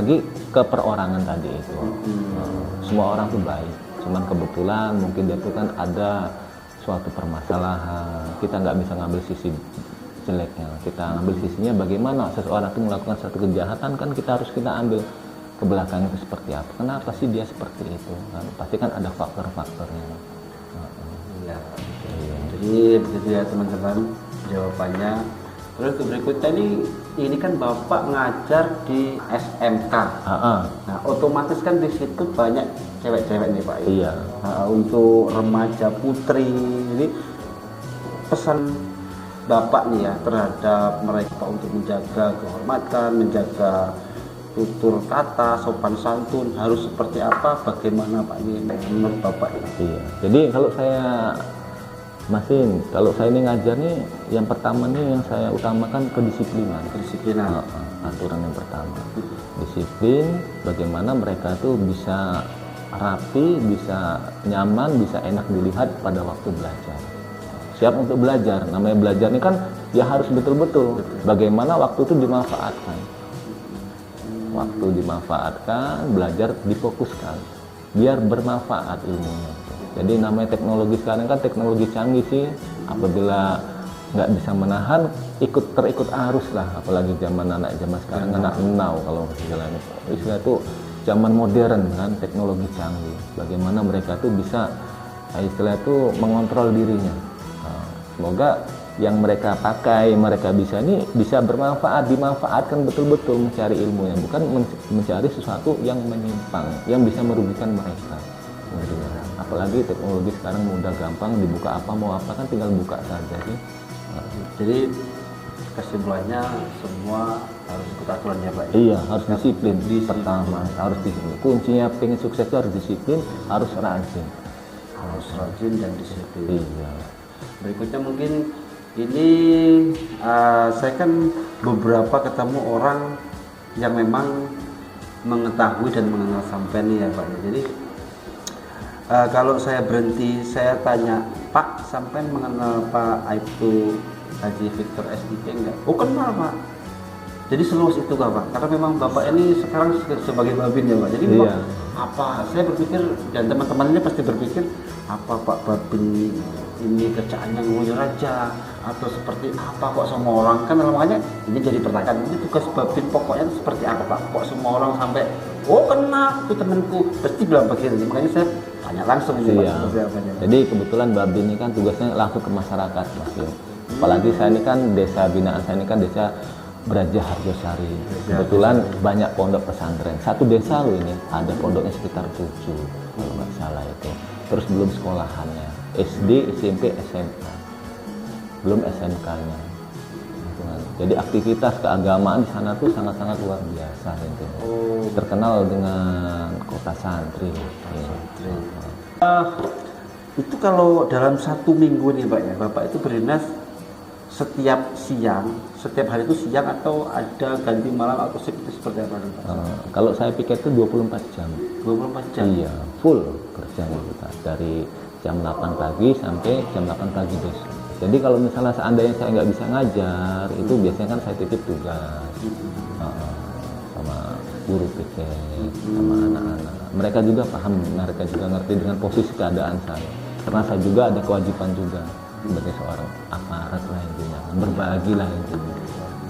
lagi ke perorangan tadi itu. Semua orang tuh baik, cuman kebetulan mungkin dia tuh kan ada suatu permasalahan, kita nggak bisa ngambil sisi jeleknya, kita ngambil sisinya bagaimana seseorang itu melakukan satu kejahatan, kan kita ambil ke belakang itu seperti apa, kenapa sih dia seperti itu kan, pasti kan ada faktor-faktornya. Iya. Jadi begitu ya teman-teman jawabannya. Terus berikutnya ini kan Bapak ngajar di SMK. Nah, otomatis kan di situ banyak cewek-cewek nih Pak. Iya. Nah, untuk remaja putri, jadi pesan Bapak nih ya terhadap mereka untuk menjaga kehormatan, menjaga tutur kata, sopan santun harus seperti apa, bagaimana Pak ini menurut Bapak ini? Iya. Jadi kalau saya ini ngajar nih, yang pertama nih yang saya utamakan kedisiplinan. Aturan yang pertama, disiplin, bagaimana mereka tuh bisa rapi, bisa nyaman, bisa enak dilihat pada waktu belajar. Siap untuk belajar. Namanya belajar ini kan ya harus betul-betul bagaimana waktu itu dimanfaatkan. Waktu dimanfaatkan, belajar difokuskan biar bermanfaat ilmunya. Jadi namanya teknologi sekarang kan teknologi canggih sih, apabila nggak bisa menahan terikut arus lah, apalagi zaman sekarang anak now, kalau istilah itu zaman modern kan, teknologi canggih, bagaimana mereka tuh bisa istilah itu mengontrol dirinya. Semoga yang mereka pakai, mereka bisa bermanfaat, dimanfaatkan betul-betul mencari ilmu, yang bukan mencari sesuatu yang menyimpang, yang bisa merugikan mereka. Apalagi teknologi sekarang mudah, gampang, dibuka apa mau apa kan tinggal buka saja sih. Jadi kesimpulannya semua harus ikut aturannya Pak. Iya, harus disiplin. Pertama harus disiplin. Kuncinya pengen sukses itu harus disiplin, harus rajin. Dan disiplin. Iya. Berikutnya mungkin ini saya kan beberapa ketemu orang yang memang mengetahui dan mengenal sampai nih ya Pak. Jadi kalau saya berhenti, saya tanya, Pak, sampai mengenal Pak Aibtu Haji Victor SIP enggak? Oh kenal Pak. Jadi seluas itu Pak, karena memang Bapak ini sekarang sebagai Babin ya Pak. Jadi iya. Apa? Saya berpikir dan teman-temannya pasti berpikir apa Pak Babin ini kerjaannya nguyur aja atau seperti apa kok semua orang, kan makanya ini jadi pertanyaan, ini tugas Babin pokoknya seperti apa Pak? Kok semua orang sampai oh kenal itu temanku pasti bilang begini, makanya saya tanya langsung ini iya. Jadi kebetulan Babin ini kan tugasnya langsung ke masyarakat Mas Yo. Apalagi saya ini kan desa binaan, saya ini kan desa Braja Harjosari. Kebetulan banyak pondok pesantren. Satu desa loh ini ada pondoknya sekitar 7 kalau nggak salah itu. Terus belum sekolahannya, SD, SMP, SMA, belum SMK-nya. Jadi aktivitas keagamaan di sana tuh sangat-sangat luar biasa itu. Terkenal dengan kota santri. Itu kalau dalam 1 minggu nih Pak ya, Bapak itu berdinas setiap hari itu siang atau ada ganti malam atau seperti apa nih Pak? Kalau saya pikir itu 24 jam. 24 jam? Iya, full kerjanya kita dari jam 8 pagi sampai jam 8 pagi besok. Jadi kalau misalnya seandainya saya nggak bisa ngajar, itu biasanya kan saya titip tugas sama guru piket, sama anak-anak. Mereka juga paham, mereka juga ngerti dengan posisi keadaan saya. Karena saya juga ada kewajiban juga sebagai seorang aparat lah intinya, berbagi lah intinya.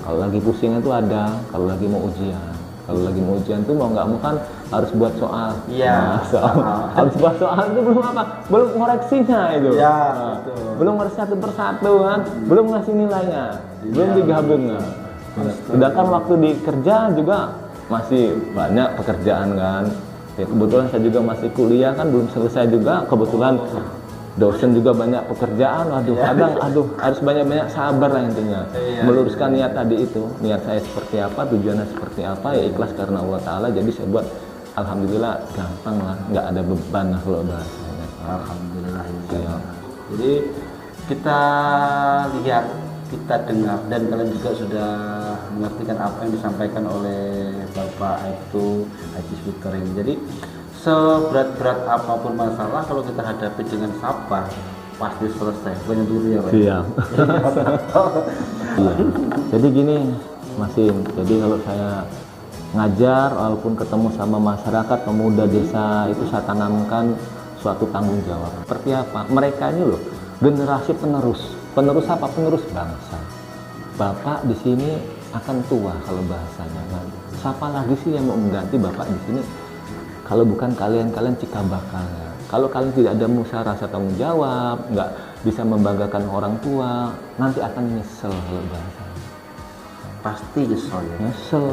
Kalau lagi pusing itu ada, kalau lagi mau ujian. Kalau lagi mau ujian tuh mau nggak mau kan harus buat soal. Iya. Harus buat soal itu belum apa? Belum koreksinya itu. Iya. Belum harus satu persatu kan? Belum ngasih nilainya. Belum digabung. Sedangkan waktu di kerja juga masih banyak pekerjaan kan. Ya, kebetulan saya juga masih kuliah kan belum selesai juga. Kebetulan dosen juga banyak pekerjaan, kadang harus banyak-banyak sabar lah intinya, meluruskan niat tadi itu, niat saya seperti apa, tujuannya seperti apa, ya ikhlas karena Allah Ta'ala, jadi saya buat alhamdulillah gampang lah, nggak ada beban lah kalau bahasanya. Alhamdulillah ya. Jadi kita lihat, kita dengar, dan kalian juga sudah mengertikan apa yang disampaikan oleh Bapak Aibtu Haji Victor ini. Jadi seberat-berat apapun masalah, kalau kita hadapi dengan sabar pasti selesai. Banyak dulu ya Pak. Iya. Iya. Jadi gini Mas Im, jadi kalau saya ngajar, walaupun ketemu sama masyarakat, pemuda desa itu saya tanamkan suatu tanggung jawab. Seperti apa? Mereka ini loh generasi penerus. Penerus apa? Penerus bangsa. Bapak di sini akan tua kalau bahasanya kan. Siapa lagi sih yang mau mengganti bapak di sini? Kalau bukan kalian cikal bakalnya. Kalau kalian tidak ada usaha rasa tanggung jawab, nggak bisa membanggakan orang tua, nanti akan nyesel kalau bahasanya. Pasti nyesel ya. Nyesel.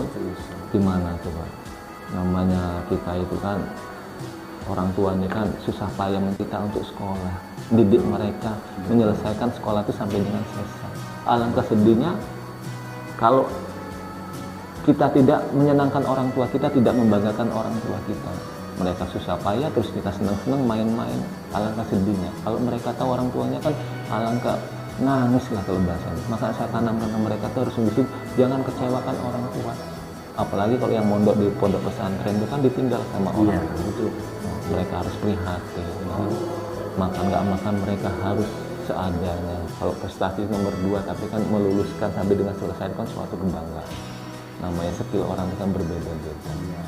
Gimana coba? Namanya kita itu kan orang tuanya kan susah payah kita untuk sekolah, didik mereka menyelesaikan sekolah itu sampai dengan selesai. Alangkah sedihnya kalau kita tidak menyenangkan orang tua kita, tidak membanggakan orang tua kita. Mereka susah payah terus kita senang-senang main-main. Alangkah sedihnya. Kalau mereka tahu orang tuanya kan alangkah nangis lah kalau bahasanya. Maka saya tanamkan ke mereka tuh harus begitu, jangan kecewakan orang tua. Apalagi kalau yang mondok di pondok pesantren itu kan ditinggal sama orang. Betul. Mereka harus prihatin. Makan nggak makan mereka harus seadanya. Kalau prestasi nomor 2 tapi kan meluluskan sampai dengan selesai kan suatu kebanggaan. Namanya skill orang itu kan berbeda-beda.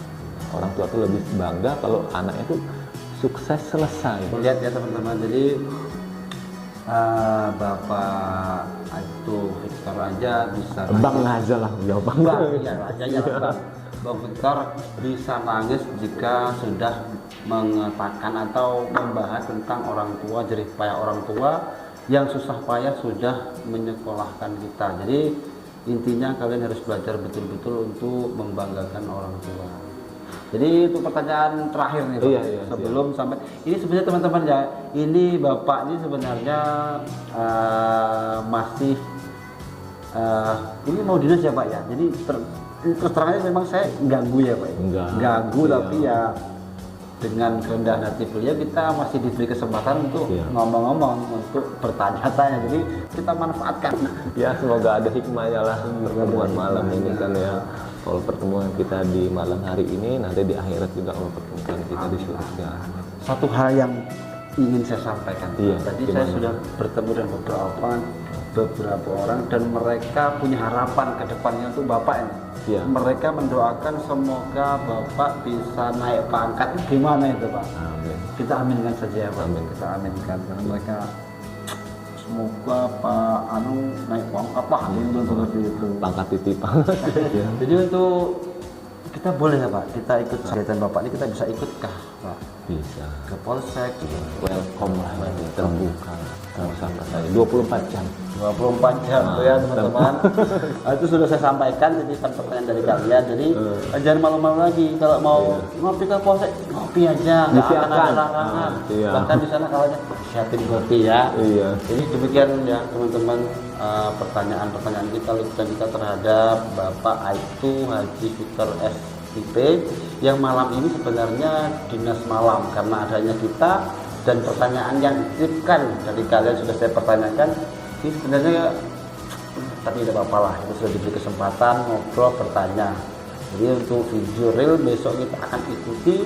Orang tua tuh lebih bangga kalau anaknya itu sukses selesai. Lihat ya teman-teman, jadi Bapak itu Victor aja bisa Bang aja lah, ya bang. Bang Victor bisa nangis jika sudah mengatakan atau membahas tentang orang tua, jerih payah orang tua yang susah payah sudah menyekolahkan kita. Jadi intinya kalian harus belajar betul-betul untuk membanggakan orang tua. Jadi itu pertanyaan terakhir nih Pak. Iya, sebelum sampai ini sebenarnya teman-teman ya, ini Bapak ini sebenarnya masih ini mau dinas ya Pak ya. Jadi terus terang aja memang saya ganggu ya Pak. Ganggu iya. Tapi ya dengan kerendahan hati beliau kita masih diberi kesempatan untuk ngomong-ngomong, untuk bertanya-tanya. Jadi kita manfaatkan. Ya semoga ada hikmahnya lah pertemuan malam ini kan ya. Kalau pertemuan kita di malam hari ini, nanti di akhirat juga Allah pertemukan kita di surga. Satu hal yang ingin saya sampaikan. Tadi gimana? saya sudah bertemu dengan beberapa orang dan mereka punya harapan ke depannya untuk Bapak ini. Mereka mendoakan semoga Bapak bisa naik pangkat. Gimana itu Pak? Amin. Kita aminkan saja ya Pak. Amin. Kita aminkan karena mereka semoga Pak Anu naik pangkat Pak. Seperti itu. Pangkat titipan. Jadi untuk kita boleh ya Pak, kita ikut kegiatan Bapak ini, kita bisa ikutkah Pak? Bisa. Ke Polsek, Welcome lah, terbuka. Sama saya 24 jam. 24 jam tuh ya teman-teman. Itu sudah saya sampaikan, jadi pertanyaan dari kalian. Jadi jangan malu-malu lagi kalau mau ngopi ke Polsek, ngopi aja, nggak akan ada larangan. Bahkan di sana kalau siapin kopi ya. Jadi demikian ya teman-teman, pertanyaan-pertanyaan kita terhadap Bapak Aibtu Haji Victor SIP yang malam ini sebenarnya dinas malam karena adanya kita dan pertanyaan yang dititipkan dari kalian sudah saya pertanyakan. Ini sebenarnya tapi tidak apa-apa lah, itu sudah diberi kesempatan ngobrol bertanya. Jadi untuk video real besok kita akan ikuti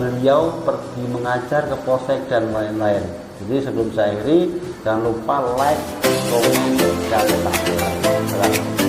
beliau pergi mengajar ke Polsek dan lain-lain. Jadi sebelum saya akhiri, jangan lupa like, komen, dan subscribe.